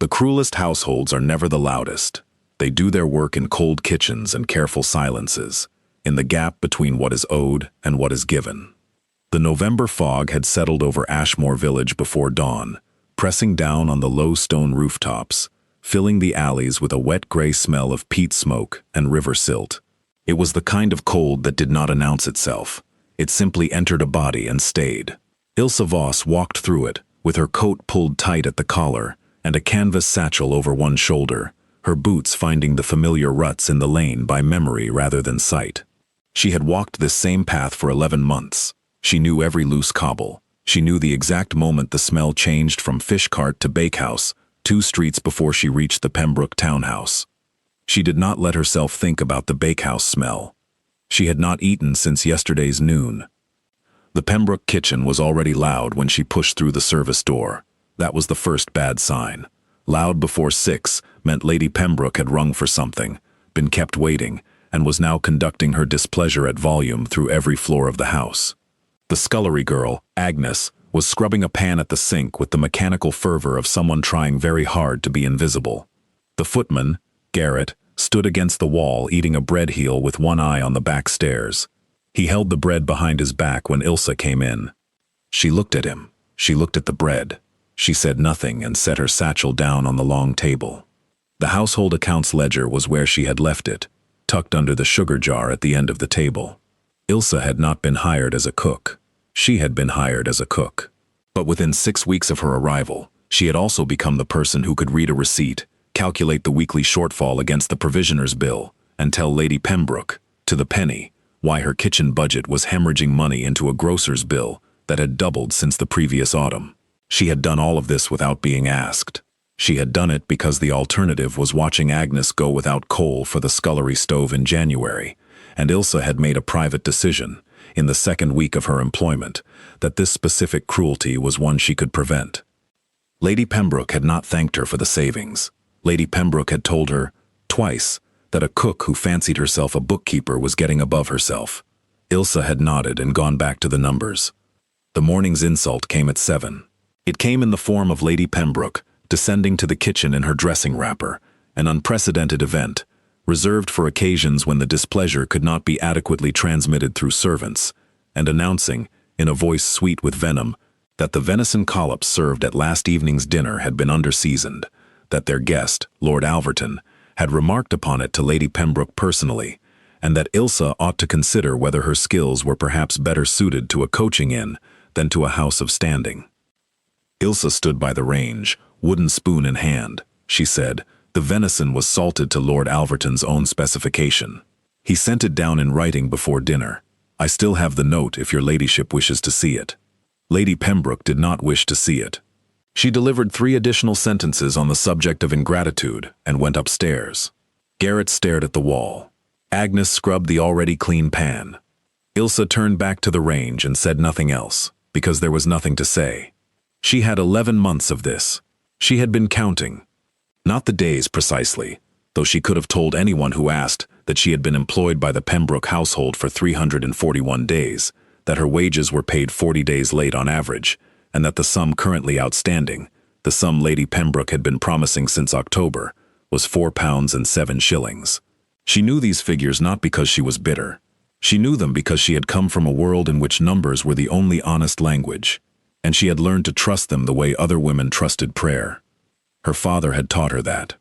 The cruelest households are never the loudest. They do their work in cold kitchens and careful silences, in the gap between what is owed and what is given. The November fog had settled over Ashmore Village before dawn, pressing down on the low stone rooftops, filling the alleys with a wet gray smell of peat smoke and river silt. It was the kind of cold that did not announce itself. It simply entered a body and stayed. Ilse Voss walked through it, with her coat pulled tight at the collar and a canvas satchel over one shoulder, her boots finding the familiar ruts in the lane by memory rather than sight. She had walked this same path for 11 months. She knew every loose cobble. She knew the exact moment the smell changed from fish cart to bakehouse, 2 streets before she reached the Pembroke townhouse. She did not let herself think about the bakehouse smell. She had not eaten since yesterday's noon. The Pembroke kitchen was already loud when she pushed through the service door. That was the first bad sign. Loud before 6 meant Lady Pembroke had rung for something, been kept waiting, and was now conducting her displeasure at volume through every floor of the house. The scullery girl, Agnes, was scrubbing a pan at the sink with the mechanical fervor of someone trying very hard to be invisible. The footman, Garrett, stood against the wall eating a bread heel with one eye on the back stairs. He held the bread behind his back when Ilse came in. She looked at him. She looked at the bread. She said nothing and set her satchel down on the long table. The household accounts ledger was where she had left it, tucked under the sugar jar at the end of the table. Ilse had not been hired as a cook. She had been hired as a cook. But within 6 weeks of her arrival, she had also become the person who could read a receipt, calculate the weekly shortfall against the provisioner's bill, and tell Lady Pembroke, to the penny, why her kitchen budget was hemorrhaging money into a grocer's bill that had doubled since the previous autumn. She had done all of this without being asked. She had done it because the alternative was watching Agnes go without coal for the scullery stove in January, and Ilse had made a private decision, in the 2nd week of her employment, that this specific cruelty was one she could prevent. Lady Pembroke had not thanked her for the savings. Lady Pembroke had told her, twice, that a cook who fancied herself a bookkeeper was getting above herself. Ilse had nodded and gone back to the numbers. The morning's insult came at 7. It came in the form of Lady Pembroke, descending to the kitchen in her dressing wrapper, an unprecedented event, reserved for occasions when the displeasure could not be adequately transmitted through servants, and announcing, in a voice sweet with venom, that the venison collops served at last evening's dinner had been under-seasoned, that their guest, Lord Alverton, had remarked upon it to Lady Pembroke personally, and that Ilse ought to consider whether her skills were perhaps better suited to a coaching inn than to a house of standing. Ilse stood by the range, wooden spoon in hand. She said, the venison was salted to Lord Alverton's own specification. He sent it down in writing before dinner. I still have the note if your ladyship wishes to see it. Lady Pembroke did not wish to see it. She delivered 3 additional sentences on the subject of ingratitude and went upstairs. Garrett stared at the wall. Agnes scrubbed the already clean pan. Ilse turned back to the range and said nothing else, because there was nothing to say. She had 11 months of this. She had been counting. Not the days precisely, though she could have told anyone who asked that she had been employed by the Pembroke household for 341 days, that her wages were paid 40 days late on average, and that the sum currently outstanding, the sum Lady Pembroke had been promising since October, was £4.07. She knew these figures not because she was bitter. She knew them because she had come from a world in which numbers were the only honest language, and she had learned to trust them the way other women trusted prayer. Her father had taught her that.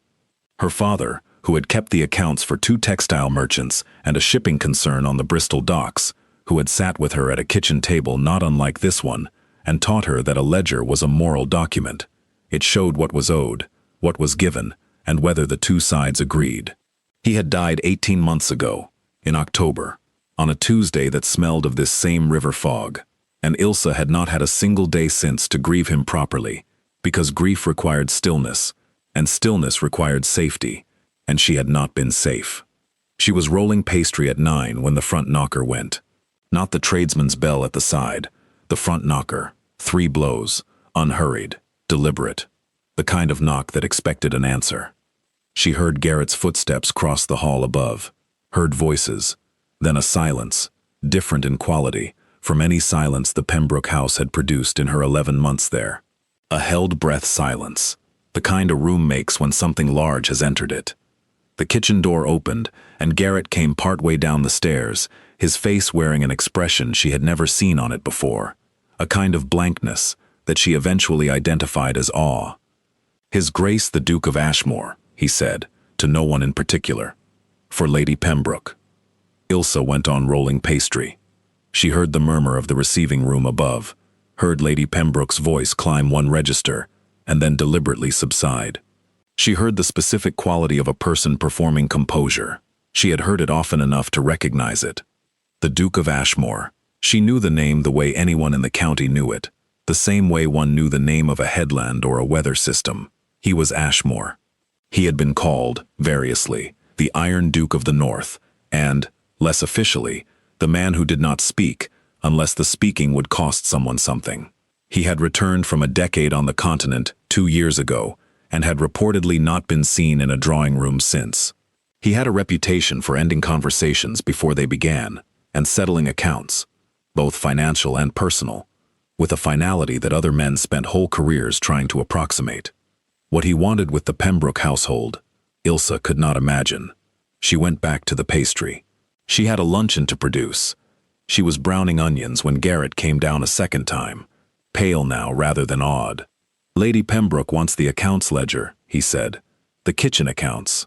Her father, who had kept the accounts for 2 textile merchants and a shipping concern on the Bristol docks, who had sat with her at a kitchen table not unlike this one, and taught her that a ledger was a moral document. It showed what was owed, what was given, and whether the 2 sides agreed. He had died 18 months ago, in October, on a Tuesday that smelled of this same river fog, and Ilse had not had a single day since to grieve him properly, because grief required stillness, and stillness required safety, and she had not been safe. She was rolling pastry at 9 when the front knocker went. Not the tradesman's bell at the side, the front knocker, 3 blows, unhurried, deliberate, the kind of knock that expected an answer. She heard Garrett's footsteps cross the hall above, heard voices, then a silence, different in quality from any silence the Pembroke house had produced in her 11 months there. A held-breath silence, the kind a room makes when something large has entered it. The kitchen door opened, and Garrett came partway down the stairs, his face wearing an expression she had never seen on it before, a kind of blankness that she eventually identified as awe. "His Grace the Duke of Ashmore," he said, to no one in particular. "For Lady Pembroke." Ilsa went on rolling pastry. She heard the murmur of the receiving room above, heard Lady Pembroke's voice climb one register, and then deliberately subside. She heard the specific quality of a person performing composure. She had heard it often enough to recognize it. The Duke of Ashmore. She knew the name the way anyone in the county knew it, the same way one knew the name of a headland or a weather system. He was Ashmore. He had been called, variously, the Iron Duke of the North, and, less officially, the man who did not speak, unless the speaking would cost someone something. He had returned from a decade on the continent 2 years ago, and had reportedly not been seen in a drawing room since. He had a reputation for ending conversations before they began, and settling accounts, both financial and personal, with a finality that other men spent whole careers trying to approximate. What he wanted with the Pembroke household, Ilsa could not imagine. She went back to the pastry. She had a luncheon to produce. She was browning onions when Garrett came down a second time, pale now rather than awed. "Lady Pembroke wants the accounts ledger," he said. "The kitchen accounts."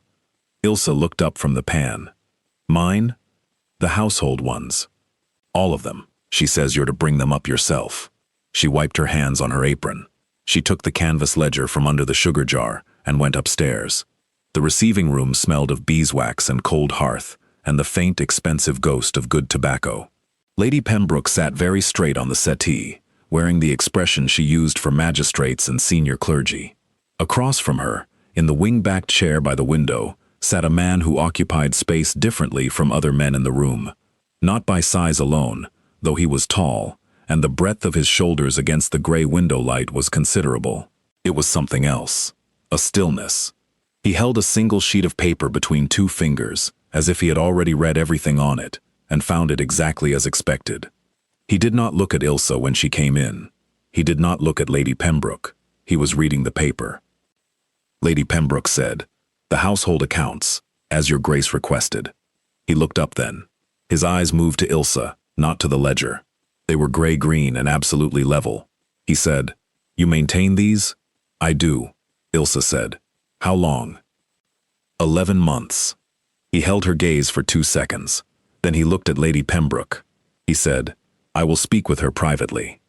Ilsa looked up from the pan. "Mine?" "The household ones." "All of them. She says you're to bring them up yourself." She wiped her hands on her apron. She took the canvas ledger from under the sugar jar and went upstairs. The receiving room smelled of beeswax and cold hearth, and the faint, expensive ghost of good tobacco. Lady Pembroke sat very straight on the settee, wearing the expression she used for magistrates and senior clergy. Across from her, in the wing-backed chair by the window, sat a man who occupied space differently from other men in the room. Not by size alone, though he was tall, and the breadth of his shoulders against the gray window light was considerable. It was something else, a stillness. He held a single sheet of paper between 2 fingers, as if he had already read everything on it, and found it exactly as expected. He did not look at Ilsa when she came in. He did not look at Lady Pembroke. He was reading the paper. Lady Pembroke said, "The household accounts, as your Grace requested." He looked up then. His eyes moved to Ilsa, not to the ledger. They were gray-green and absolutely level. He said, "You maintain these?" "I do," Ilsa said. "How long?" 11 months. He held her gaze for 2 seconds. Then he looked at Lady Pembroke. He said, "I will speak with her privately."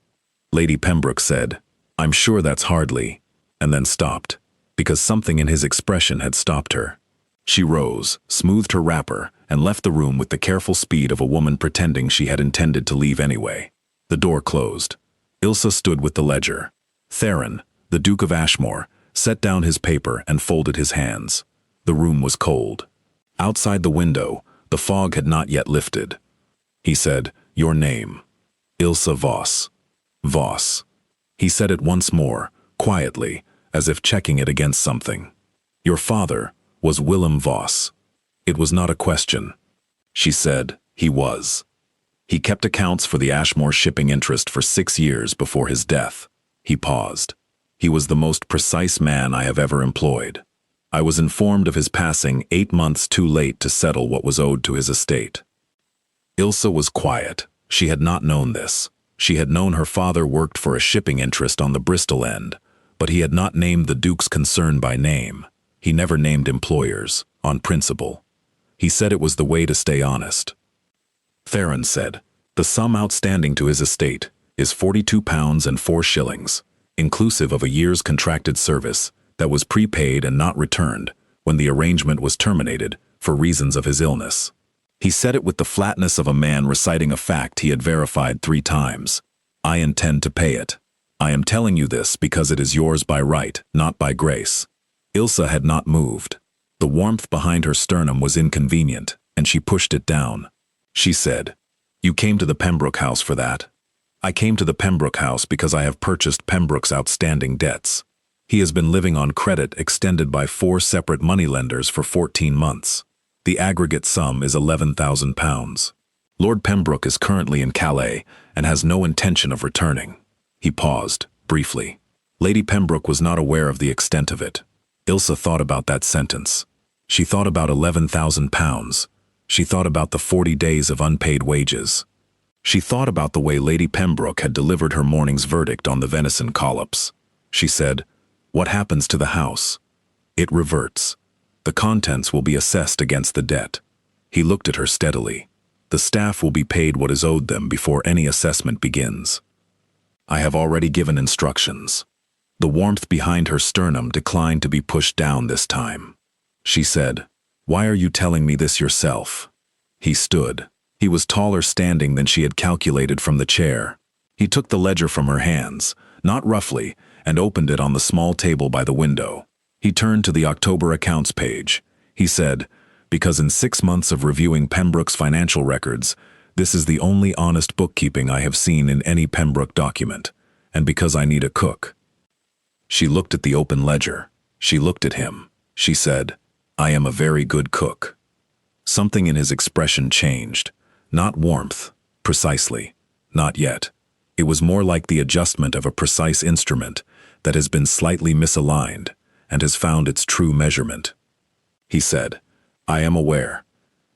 Lady Pembroke said, "I'm sure that's hardly," and then stopped, because something in his expression had stopped her. She rose, smoothed her wrapper, and left the room with the careful speed of a woman pretending she had intended to leave anyway. The door closed. Ilsa stood with the ledger. Theron, the Duke of Ashmore, set down his paper and folded his hands. The room was cold. Outside the window, the fog had not yet lifted. He said, "Your name." "Ilsa Voss." "Voss." He said it once more, quietly, as if checking it against something. "Your father was Willem Voss." It was not a question. She said, "He was." He kept accounts for the Ashmore shipping interest for 6 years before his death. He paused. "He was the most precise man I have ever employed. I was informed of his passing 8 months too late to settle what was owed to his estate." Ilsa was quiet. She had not known this. She had known her father worked for a shipping interest on the Bristol end, but he had not named the Duke's concern by name. He never named employers, on principle. He said it was the way to stay honest. Theron said, "The sum outstanding to his estate is £42 and 4 shillings, inclusive of a year's contracted service that was prepaid and not returned when the arrangement was terminated for reasons of his illness." He said it with the flatness of a man reciting a fact he had verified 3 times. "I intend to pay it. I am telling you this because it is yours by right, not by grace." Ilsa had not moved. The warmth behind her sternum was inconvenient, and she pushed it down. She said, "You came to the Pembroke house for that." "I came to the Pembroke house because I have purchased Pembroke's outstanding debts. He has been living on credit extended by 4 separate moneylenders for 14 months. The aggregate sum is £11,000. Lord Pembroke is currently in Calais and has no intention of returning." He paused, briefly. Lady Pembroke was not aware of the extent of it. Ilse thought about that sentence. She thought about £11,000. She thought about the 40 days of unpaid wages. She thought about the way Lady Pembroke had delivered her morning's verdict on the venison collops. She said, "What happens to the house? It reverts. The contents will be assessed against the debt." He looked at her steadily. "The staff will be paid what is owed them before any assessment begins. I have already given instructions." The warmth behind her sternum declined to be pushed down this time. She said, "Why are you telling me this yourself?" He stood. He was taller standing than she had calculated from the chair. He took the ledger from her hands, not roughly, and opened it on the small table by the window. He turned to the October accounts page. He said, "Because in 6 months of reviewing Pembroke's financial records, this is the only honest bookkeeping I have seen in any Pembroke document, and because I need a cook." She looked at the open ledger. She looked at him. She said, "I am a very good cook." Something in his expression changed. Not warmth, precisely. Not yet. It was more like the adjustment of a precise instrument that has been slightly misaligned and has found its true measurement. He said, "I am aware.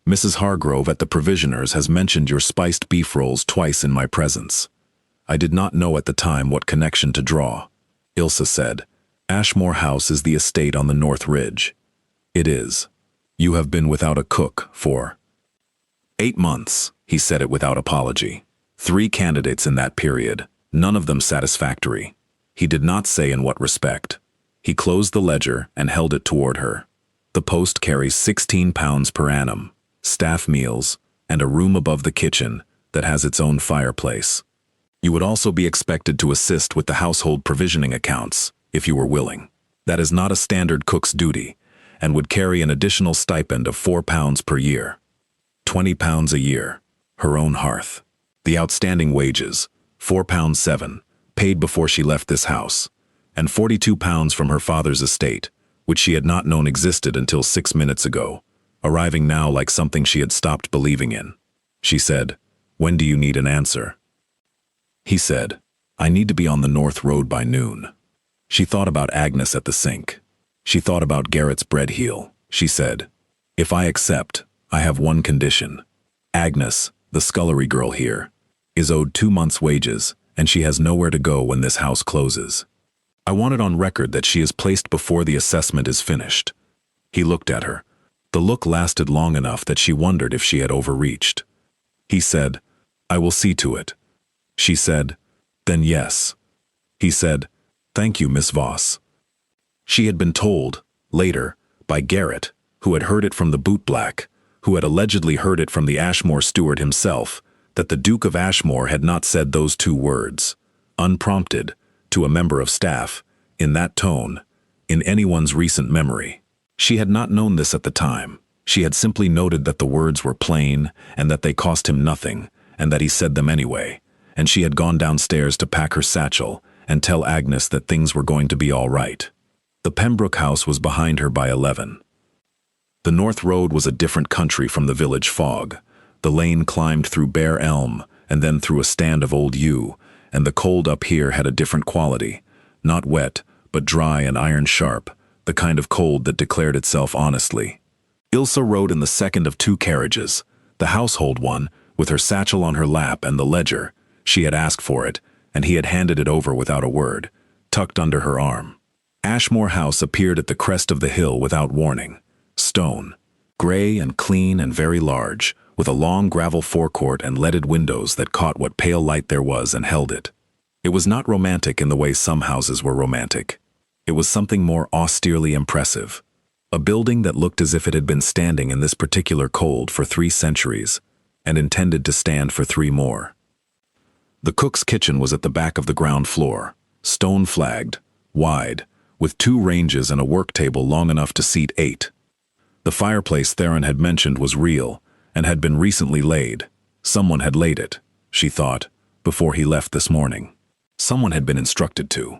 Mrs. Hargrove at the Provisioners has mentioned your spiced beef rolls twice in my presence. I did not know at the time what connection to draw." Ilse said, "Ashmore House is the estate on the North Ridge." "It is. You have been without a cook for 8 months," he said it without apology. 3 candidates in that period, none of them satisfactory. He did not say in what respect. He closed the ledger and held it toward her. "The post carries £16 per annum, staff meals, and a room above the kitchen that has its own fireplace. You would also be expected to assist with the household provisioning accounts, if you were willing. That is not a standard cook's duty, and would carry an additional stipend of £4 per year. £20 a year, her own hearth. The outstanding wages, £4.07, paid before she left this house, and £42 from her father's estate, which she had not known existed until 6 minutes ago, arriving now like something she had stopped believing in." She said, "When do you need an answer?" He said, "I need to be on the North Road by noon." She thought about Agnes at the sink. She thought about Garrett's bread heel. She said, "If I accept, I have one condition. Agnes, the scullery girl here, is owed 2 months' wages, and she has nowhere to go when this house closes. I want it on record that she is placed before the assessment is finished." He looked at her. The look lasted long enough that she wondered if she had overreached. He said, "I will see to it." She said, "Then yes." He said, "Thank you, Miss Voss." She had been told, later, by Garrett, who had heard it from the bootblack, who had allegedly heard it from the Ashmore steward himself, that the Duke of Ashmore had not said those 2 words, unprompted, to a member of staff, in that tone, in anyone's recent memory. She had not known this at the time. She had simply noted that the words were plain, and that they cost him nothing, and that he said them anyway, and she had gone downstairs to pack her satchel and tell Agnes that things were going to be all right. The Pembroke house was behind her by 11. The North Road was a different country from the village fog. The lane climbed through bare elm and then through a stand of old yew, and the cold up here had a different quality, not wet, but dry and iron-sharp, the kind of cold that declared itself honestly. Ilse rode in the second of 2 carriages, the household one, with her satchel on her lap and the ledger. She had asked for it, and he had handed it over without a word, tucked under her arm. Ashmore House appeared at the crest of the hill without warning. Stone, gray and clean and very large, with a long gravel forecourt and leaded windows that caught what pale light there was and held it. It was not romantic in the way some houses were romantic. It was something more austerely impressive. A building that looked as if it had been standing in this particular cold for 3 centuries, and intended to stand for 3 more. The cook's kitchen was at the back of the ground floor, stone-flagged, wide, with 2 ranges and a work table long enough to seat 8. The fireplace Theron had mentioned was real, and had been recently laid. Someone had laid it, she thought, before he left this morning. Someone had been instructed to.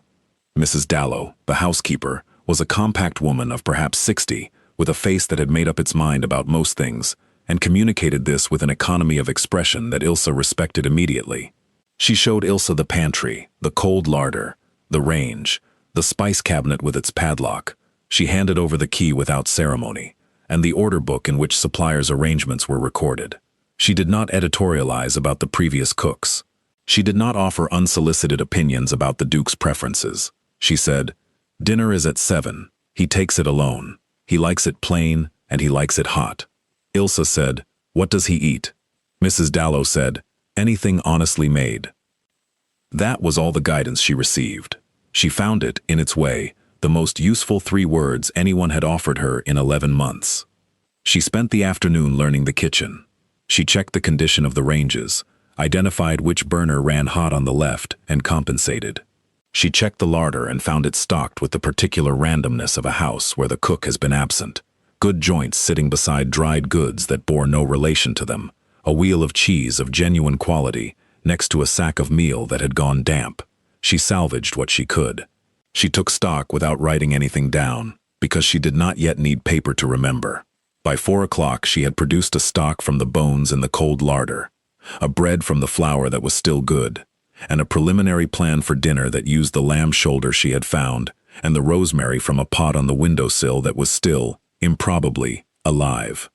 Mrs. Dallow, the housekeeper, was a compact woman of perhaps 60, with a face that had made up its mind about most things, and communicated this with an economy of expression that Ilse respected immediately. She showed Ilse the pantry, the cold larder, the range, the spice cabinet with its padlock. She handed over the key without ceremony, and the order book in which suppliers' arrangements were recorded. She did not editorialize about the previous cooks. She did not offer unsolicited opinions about the Duke's preferences. She said, "Dinner is at 7. He takes it alone. He likes it plain, and he likes it hot." Ilsa said, "What does he eat?" Mrs. Dallow said, "Anything honestly made." That was all the guidance she received. She found it, in its way, the most useful 3 words anyone had offered her in 11 months. She spent the afternoon learning the kitchen. She checked the condition of the ranges, identified which burner ran hot on the left, and compensated. She checked the larder and found it stocked with the particular randomness of a house where the cook has been absent. Good joints sitting beside dried goods that bore no relation to them, a wheel of cheese of genuine quality next to a sack of meal that had gone damp. She salvaged what she could. She took stock without writing anything down, because she did not yet need paper to remember. By 4 o'clock she had produced a stock from the bones in the cold larder, a bread from the flour that was still good, and a preliminary plan for dinner that used the lamb shoulder she had found and the rosemary from a pot on the windowsill that was still, improbably, alive.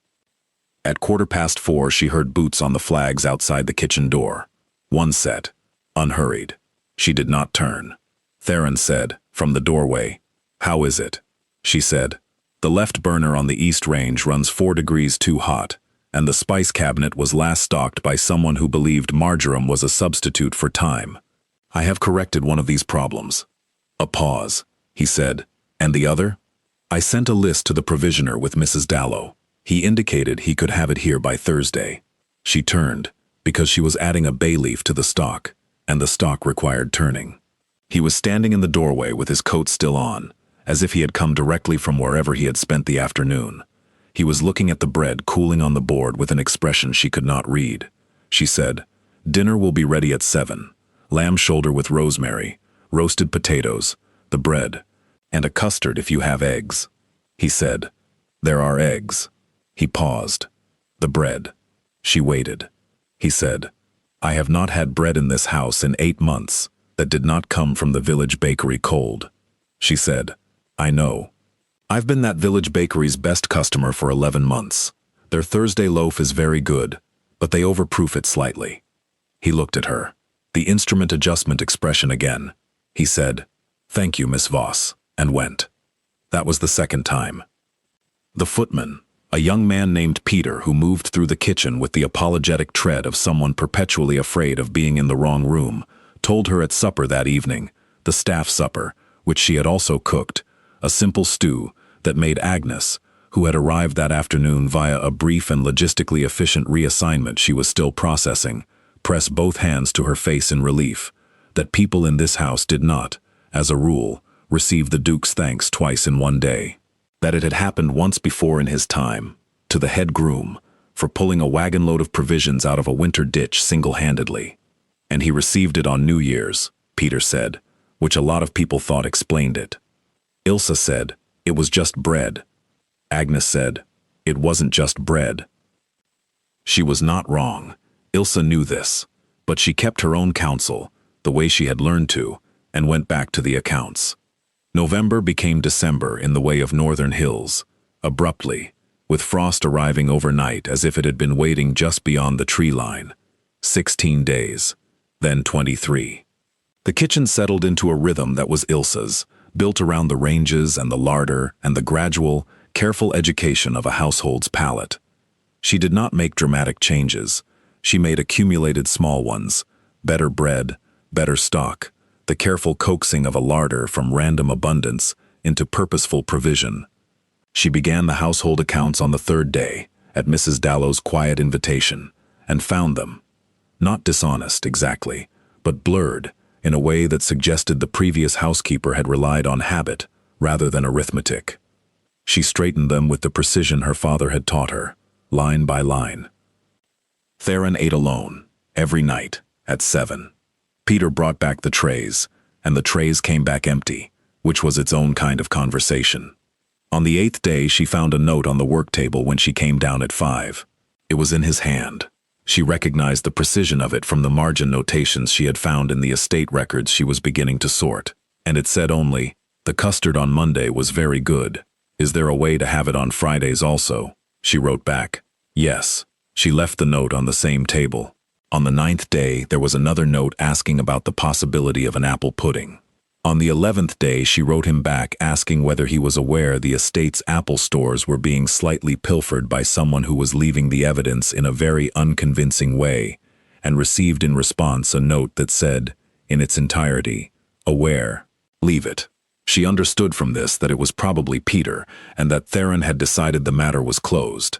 At 4:15 she heard boots on the flags outside the kitchen door. One set, unhurried. She did not turn. Theron said, from the doorway, "How is it?" She said, "The left burner on the east range runs 4 degrees too hot, and the spice cabinet was last stocked by someone who believed marjoram was a substitute for thyme. I have corrected one of these problems." A pause. He said, "And the other?" "I sent a list to the provisioner with Mrs. Dallow. He indicated he could have it here by Thursday." She turned, because she was adding a bay leaf to the stock, and the stock required turning. He was standing in the doorway with his coat still on, as if he had come directly from wherever he had spent the afternoon. He was looking at the bread cooling on the board with an expression she could not read. She said, "Dinner will be ready at 7. Lamb shoulder with rosemary, roasted potatoes, the bread, and a custard if you have eggs." He said, "There are eggs." He paused. "The bread." She waited. He said, "I have not had bread in this house in 8 months that did not come from the village bakery cold." She said, "I know. I've been that village bakery's best customer for 11 months. Their Thursday loaf is very good, but they overproof it slightly." He looked at her, the instrument adjustment expression again. He said, "Thank you, Miss Voss," and went. That was the second time. The footman, a young man named Peter who moved through the kitchen with the apologetic tread of someone perpetually afraid of being in the wrong room, told her at supper that evening, the staff supper, which she had also cooked, a simple stew that made Agnes, who had arrived that afternoon via a brief and logistically efficient reassignment she was still processing, press both hands to her face in relief, that people in this house did not, as a rule, receive the Duke's thanks twice in one day. That it had happened once before in his time, to the head groom, for pulling a wagon load of provisions out of a winter ditch single-handedly. And he received it on New Year's, Peter said, which a lot of people thought explained it. Ilsa said, it was just bread. Agnes said, it wasn't just bread. She was not wrong. Ilsa knew this, but she kept her own counsel, the way she had learned to, and went back to the accounts. November became December in the way of northern hills, abruptly, with frost arriving overnight as if it had been waiting just beyond the tree line. 16 days, then 23. The kitchen settled into a rhythm that was Ilsa's, built around the ranges and the larder and the gradual, careful education of a household's palate. She did not make dramatic changes. She made accumulated small ones, better bread, better stock, the careful coaxing of a larder from random abundance into purposeful provision. She began the household accounts on the 3rd day, at Mrs. Dallow's quiet invitation, and found them, not dishonest exactly, but blurred in a way that suggested the previous housekeeper had relied on habit rather than arithmetic. She straightened them with the precision her father had taught her, line by line. Theron ate alone, every night, at 7. Peter brought back the trays, and the trays came back empty, which was its own kind of conversation. On the 8th day she found a note on the work table when she came down at 5. It was in his hand. She recognized the precision of it from the margin notations she had found in the estate records she was beginning to sort, and it said only, The custard on Monday was very good. Is there a way to have it on Fridays also? She wrote back. Yes. She left the note on the same table. On the 9th day, there was another note asking about the possibility of an apple pudding. On the 11th day, she wrote him back asking whether he was aware the estate's apple stores were being slightly pilfered by someone who was leaving the evidence in a very unconvincing way, and received in response a note that said, in its entirety, aware, leave it. She understood from this that it was probably Peter, and that Theron had decided the matter was closed.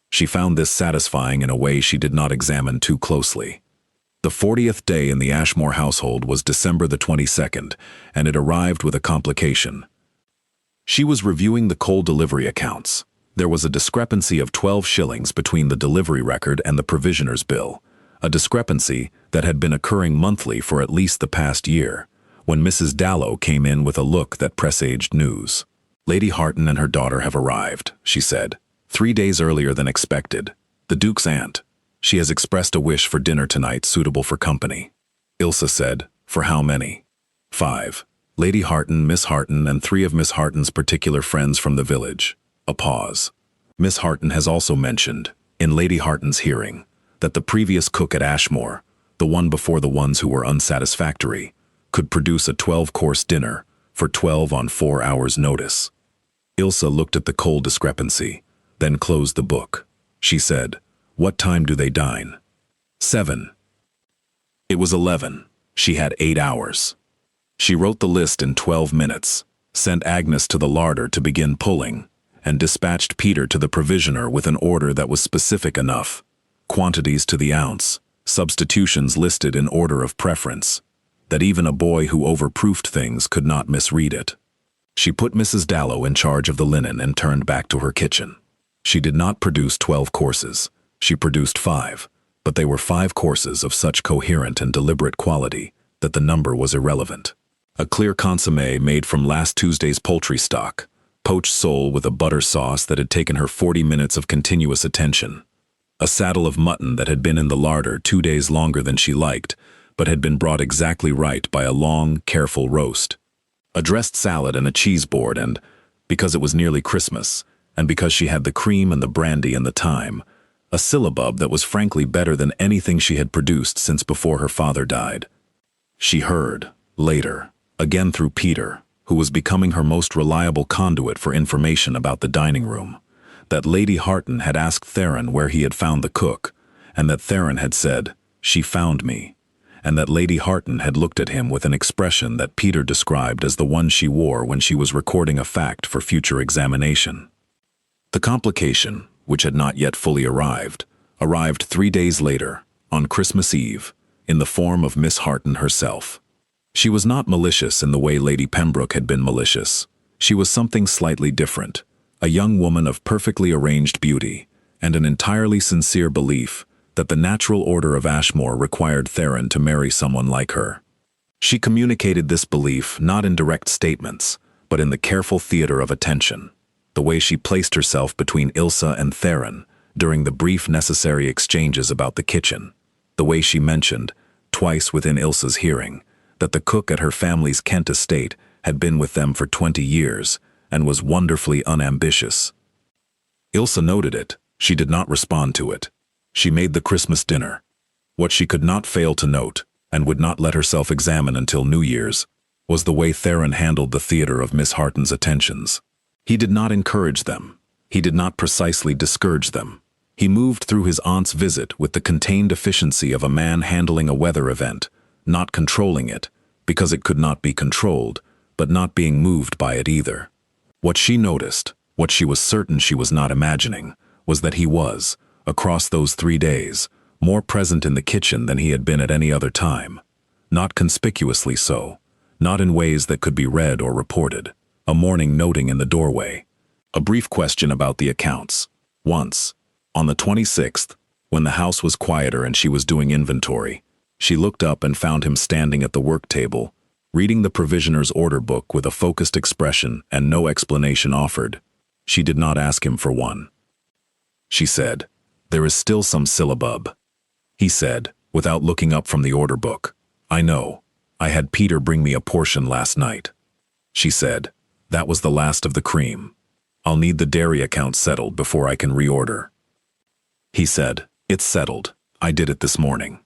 She found this satisfying in a way she did not examine too closely. The 40th day in the Ashmore household was December the 22nd, and it arrived with a complication. She was reviewing the coal delivery accounts. There was a discrepancy of 12 shillings between the delivery record and the provisioner's bill, a discrepancy that had been occurring monthly for at least the past year, when Mrs. Dallow came in with a look that presaged news. Lady Harton and her daughter have arrived, she said, 3 days earlier than expected. The Duke's aunt. She has expressed a wish for dinner tonight suitable for company. Ilse said, for how many? 5. Lady Harton, Miss Harton, and 3 of Miss Harton's particular friends from the village. A pause. Miss Harton has also mentioned, in Lady Harton's hearing, that the previous cook at Ashmore, the one before the ones who were unsatisfactory, could produce a 12-course dinner for 12 on 4 hours' notice. Ilse looked at the coal discrepancy, then closed the book. She said, what time do they dine? 7. It was 11. She had 8 hours. She wrote the list in 12 minutes, sent Agnes to the larder to begin pulling, and dispatched Peter to the provisioner with an order that was specific enough, quantities to the ounce, substitutions listed in order of preference, that even a boy who overproofed things could not misread it. She put Mrs. Dallow in charge of the linen and turned back to her kitchen. She did not produce 12 courses. She produced 5, but they were 5 courses of such coherent and deliberate quality that the number was irrelevant. A clear consommé made from last Tuesday's poultry stock, poached sole with a butter sauce that had taken her 40 minutes of continuous attention, a saddle of mutton that had been in the larder 2 days longer than she liked, but had been brought exactly right by a long, careful roast, a dressed salad and a cheese board, and, because it was nearly Christmas, and because she had the cream and the brandy and the thyme, a syllabub that was frankly better than anything she had produced since before her father died. She heard, later, again through Peter, who was becoming her most reliable conduit for information about the dining room, that Lady Harton had asked Theron where he had found the cook, and that Theron had said, she found me, and that Lady Harton had looked at him with an expression that Peter described as the one she wore when she was recording a fact for future examination. The complication, which had not yet fully arrived 3 days later, on Christmas Eve, in the form of Miss Harton herself. She was not malicious in the way Lady Pembroke had been malicious. She was something slightly different, a young woman of perfectly arranged beauty, and an entirely sincere belief that the natural order of Ashmore required Theron to marry someone like her. She communicated this belief not in direct statements, but in the careful theater of attention, the way she placed herself between Ilse and Theron during the brief necessary exchanges about the kitchen, the way she mentioned, twice within Ilse's hearing, that the cook at her family's Kent estate had been with them for 20 years and was wonderfully unambitious. Ilse noted it. She did not respond to it. She made the Christmas dinner. What she could not fail to note, and would not let herself examine until New Year's, was the way Theron handled the theater of Miss Harton's attentions. He did not encourage them. He did not precisely discourage them. He moved through his aunt's visit with the contained efficiency of a man handling a weather event, not controlling it, because it could not be controlled, but not being moved by it either. What she noticed, what she was certain she was not imagining, was that he was, across those 3 days, more present in the kitchen than he had been at any other time. Not conspicuously so, not in ways that could be read or reported. A morning noting in the doorway, a brief question about the accounts. Once, on the 26th, when the house was quieter and she was doing inventory, she looked up and found him standing at the work table, reading the provisioner's order book with a focused expression and no explanation offered. She did not ask him for one. She said, there is still some syllabub. He said, without looking up from the order book, I know. I had Peter bring me a portion last night. She said, "That was the last of the cream. I'll need the dairy account settled before I can reorder." He said, "It's settled. I did it this morning."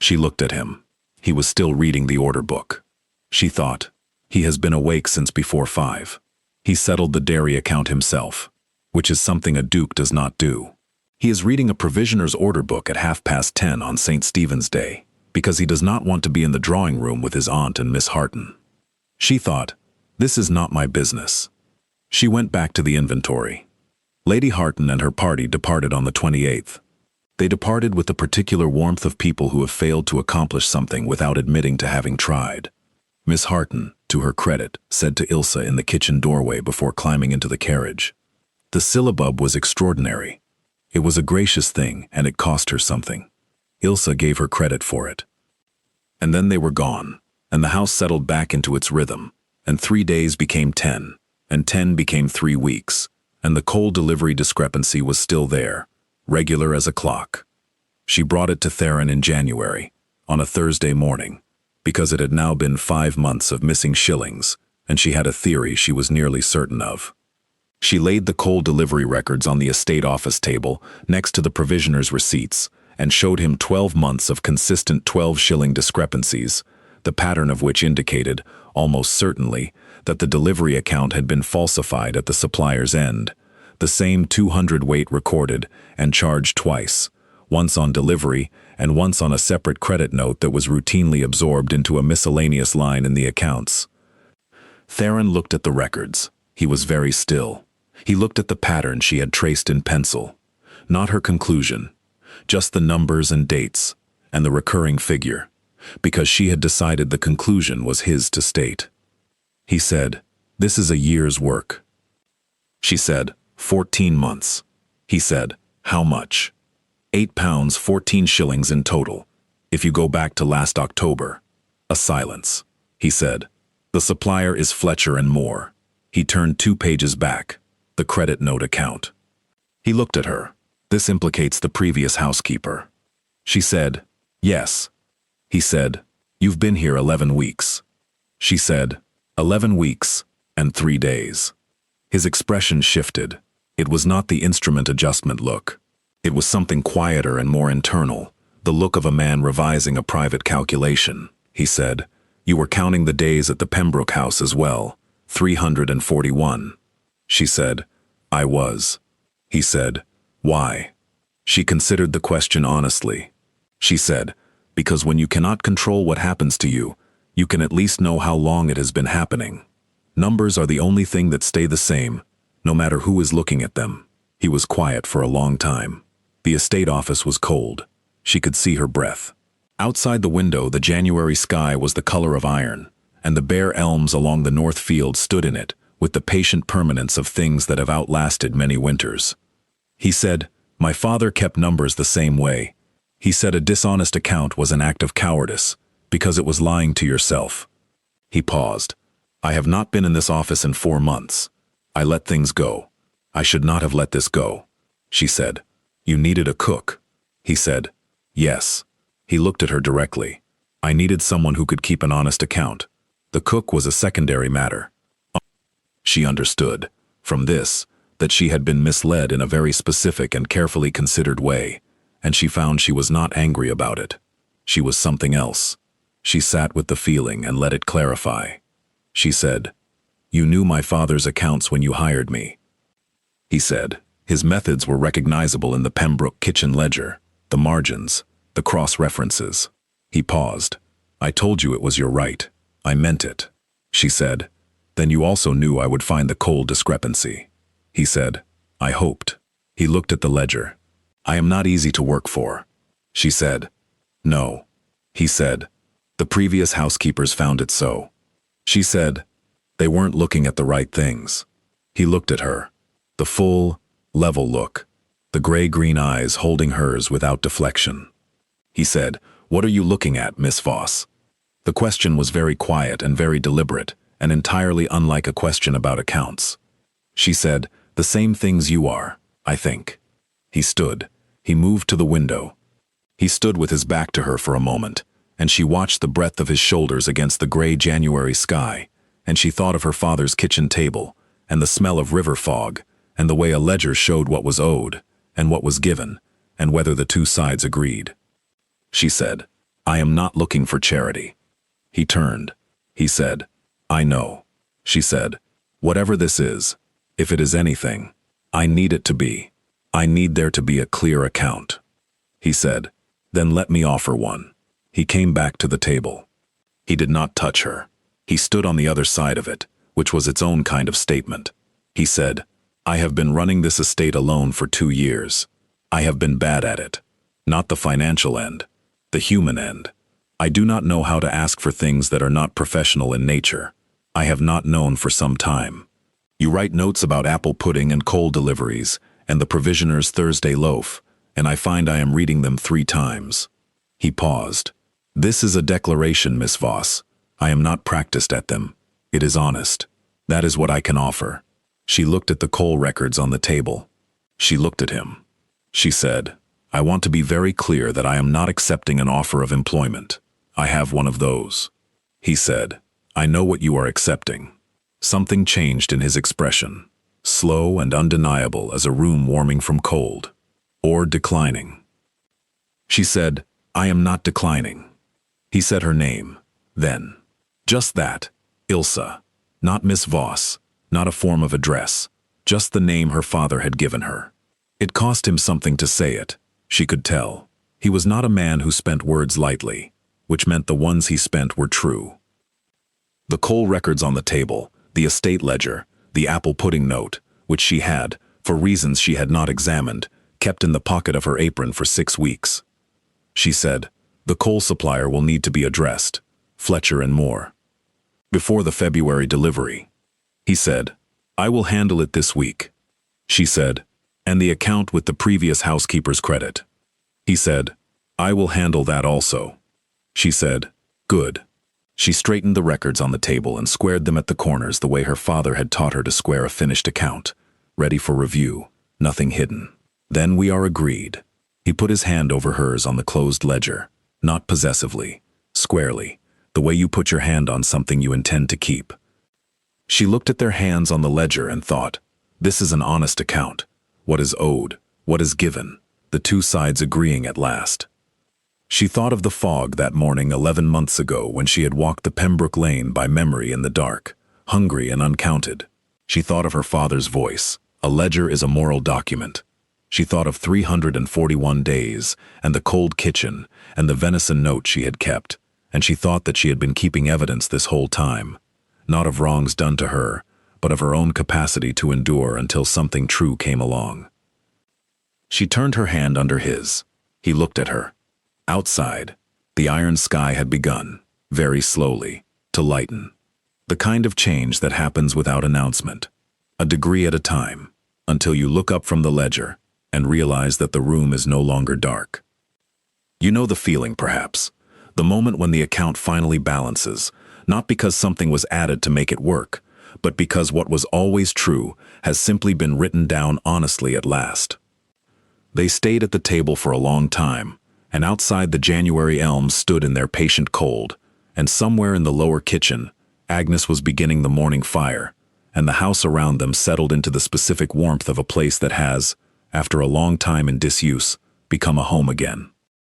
She looked at him. He was still reading the order book. She thought, he has been awake since before 5. He settled the dairy account himself, which is something a duke does not do. He is reading a provisioner's order book at 10:30 on St. Stephen's Day, because he does not want to be in the drawing room with his aunt and Miss Harton. She thought, this is not my business. She went back to the inventory. Lady Harton and her party departed on the 28th. They departed with the particular warmth of people who have failed to accomplish something without admitting to having tried. Miss Harton, to her credit, said to Ilse in the kitchen doorway before climbing into the carriage, "The syllabub was extraordinary. It was a gracious thing, and it cost her something." Ilse gave her credit for it. And then they were gone, and the house settled back into its rhythm, and 3 days became 10, and 10 became 3 weeks, and the coal delivery discrepancy was still there, regular as a clock. She brought it to Theron in January, on a Thursday morning, because it had now been 5 months of missing shillings, and she had a theory she was nearly certain of. She laid the coal delivery records on the estate office table next to the provisioner's receipts and showed him 12 months of consistent 12-shilling discrepancies, the pattern of which indicated, almost certainly, that the delivery account had been falsified at the supplier's end, the same 200 weight recorded and charged twice, once on delivery and once on a separate credit note that was routinely absorbed into a miscellaneous line in the accounts. Theron looked at the records. He was very still. He looked at the pattern she had traced in pencil. Not her conclusion, just the numbers and dates, and the recurring figure, because she had decided the conclusion was his to state. He said, "This is a year's work." She said, 14 months. He said, "How much?" £8, 14 shillings in total, if you go back to last October. A silence. He said, "The supplier is Fletcher and Moore." He turned 2 pages back, the credit note account. He looked at her. "This implicates the previous housekeeper." She said, "Yes." He said, "You've been here 11 weeks." She said, 11 weeks and 3 days. His expression shifted. It was not the instrument adjustment look. It was something quieter and more internal, the look of a man revising a private calculation. He said, "You were counting the days at the Pembroke house as well, 341. She said, "I was." He said, "Why?" She considered the question honestly. She said, "Because when you cannot control what happens to you, you can at least know how long it has been happening. Numbers are the only thing that stay the same, no matter who is looking at them." He was quiet for a long time. The estate office was cold. She could see her breath. Outside the window, the January sky was the color of iron, and the bare elms along the north field stood in it, with the patient permanence of things that have outlasted many winters. He said, "My father kept numbers the same way. He said a dishonest account was an act of cowardice, because it was lying to yourself." He paused. "I have not been in this office in 4 months. I let things go. I should not have let this go." She said, "You needed a cook." He said, "Yes." He looked at her directly. "I needed someone who could keep an honest account. The cook was a secondary matter." She understood, from this, that she had been misled in a very specific and carefully considered way, and she found she was not angry about it. She was something else. She sat with the feeling and let it clarify. She said, "You knew my father's accounts when you hired me." He said, his methods were recognizable in the Pembroke kitchen ledger, the margins, the cross-references. He paused. "I told you it was your right. I meant it." She said, "Then you also knew I would find the coal discrepancy." He said, "I hoped." He looked at the ledger. "I am not easy to work for." She said, "No." He said, "The previous housekeepers found it so." She said, "They weren't looking at the right things." He looked at her. The full, level look, the gray-green eyes holding hers without deflection. He said, "What are you looking at, Miss Voss?" The question was very quiet and very deliberate, and entirely unlike a question about accounts. She said, "The same things you are, I think." He stood. He moved to the window. He stood with his back to her for a moment, and she watched the breadth of his shoulders against the gray January sky, and she thought of her father's kitchen table, and the smell of river fog, and the way a ledger showed what was owed, and what was given, and whether the two sides agreed. She said, "I am not looking for charity." He turned. He said, "I know." She said, "Whatever this is, if it is anything, I need it to be. I need there to be a clear account." He said, "Then let me offer one." He came back to the table. He did not touch her. He stood on the other side of it, which was its own kind of statement. He said, "I have been running this estate alone for 2 years. I have been bad at it. Not the financial end, the human end. I do not know how to ask for things that are not professional in nature. I have not known for some time. You write notes about apple pudding and coal deliveries, and the provisioner's Thursday loaf, and I find I am reading them 3 times. He paused. "This is a declaration, Miss Voss. I am not practiced at them. It is honest. That is what I can offer." She looked at the coal records on the table. She looked at him. She said, "I want to be very clear that I am not accepting an offer of employment. I have one of those." He said, "I know what you are accepting." Something changed in his expression, slow and undeniable as a room warming from cold, or declining. She said, "I am not declining." He said her name, then. Just that, Ilsa, not Miss Voss, not a form of address, just the name her father had given her. It cost him something to say it, she could tell. He was not a man who spent words lightly, which meant the ones he spent were true. The coal records on the table, the estate ledger, the apple pudding note, which she had, for reasons she had not examined, kept in the pocket of her apron for 6 weeks. She said, "The coal supplier will need to be addressed, Fletcher and Moore, before the February delivery." He said, "I will handle it this week." She said, "And the account with the previous housekeeper's credit." He said, "I will handle that also." She said, "Good." She straightened the records on the table and squared them at the corners the way her father had taught her to square a finished account, ready for review, nothing hidden. "Then we are agreed." He put his hand over hers on the closed ledger, not possessively, squarely, the way you put your hand on something you intend to keep. She looked at their hands on the ledger and thought, this is an honest account. What is owed, what is given, the two sides agreeing at last. She thought of the fog that morning 11 months ago when she had walked the Pembroke Lane by memory in the dark, hungry and uncounted. She thought of her father's voice. A ledger is a moral document. She thought of 341 days, and the cold kitchen, and the venison note she had kept, and she thought that she had been keeping evidence this whole time, not of wrongs done to her, but of her own capacity to endure until something true came along. She turned her hand under his. He looked at her. Outside, the iron sky had begun, very slowly, to lighten. The kind of change that happens without announcement, a degree at a time, until you look up from the ledger and realize that the room is no longer dark. You know the feeling, perhaps, the moment when the account finally balances, not because something was added to make it work, but because what was always true has simply been written down honestly at last. They stayed at the table for a long time, and outside the January elms stood in their patient cold, and somewhere in the lower kitchen, Agnes was beginning the morning fire, and the house around them settled into the specific warmth of a place that has, after a long time in disuse, become a home again.